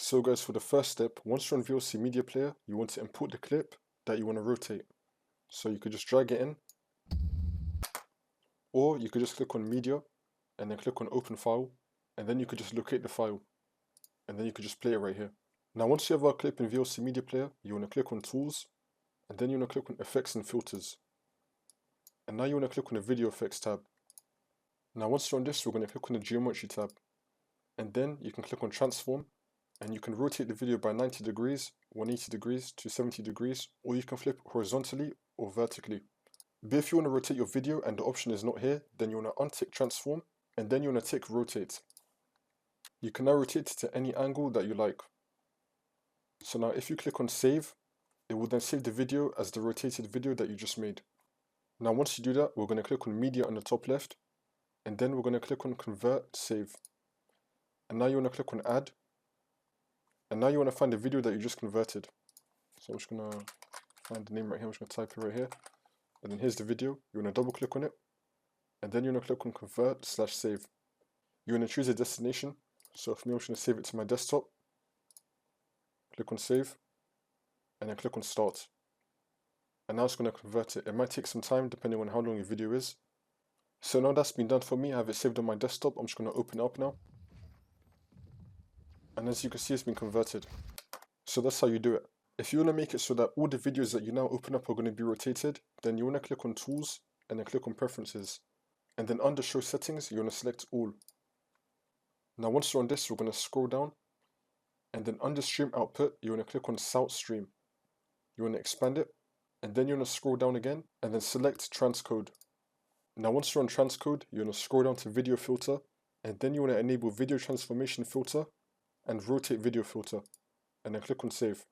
So guys, for the first step, once you're on VLC Media Player, you want to import the clip that you want to rotate. So you could just drag it in, or you could just click on Media, and then click on Open File, and then you could just locate the file, and then you could just play it right here. Now once you have our clip in VLC Media Player, you want to click on Tools, and then you want to click on Effects and Filters. And now you want to click on the Video Effects tab. Now once you're on this, we're going to click on the Geometry tab, and then you can click on Transform, and you can rotate the video by 90 degrees, 180 degrees, 270 degrees, or you can flip horizontally or vertically. But if you want to rotate your video and the option is not here, then you want to untick Transform, and then you want to tick Rotate. You can now rotate it to any angle that you like. So now if you click on Save, it will then save the video as the rotated video that you just made. Now once you do that, we're going to click on Media on the top left, and then we're going to click on Convert, Save. And now you want to click on Add, and now you want to find the video that you just converted. So I'm just going to find the name right here, I'm just going to type it right here. And then here's the video, you want to double click on it, and then you want to click on Convert/Save. You want to choose a destination, so for me I'm just going to save it to my desktop. Click on Save, and then click on Start. And now it's going to convert it. It might take some time depending on how long your video is. So now that's been done for me, I have it saved on my desktop. I'm just going to open it up now. And as you can see, it's been converted. So that's how you do it. If you want to make it so that all the videos that you now open up are going to be rotated, then you want to click on Tools, and then click on Preferences. And then under Show Settings, you want to select All. Now once you're on this, we're going to scroll down, and then under Stream Output, you want to click on South Stream. You want to expand it, and then you want to scroll down again, and then select Transcode. Now once you're on Transcode, you want to scroll down to Video Filter, and then you want to enable Video Transformation Filter, and Rotate Video Filter, and then click on Save.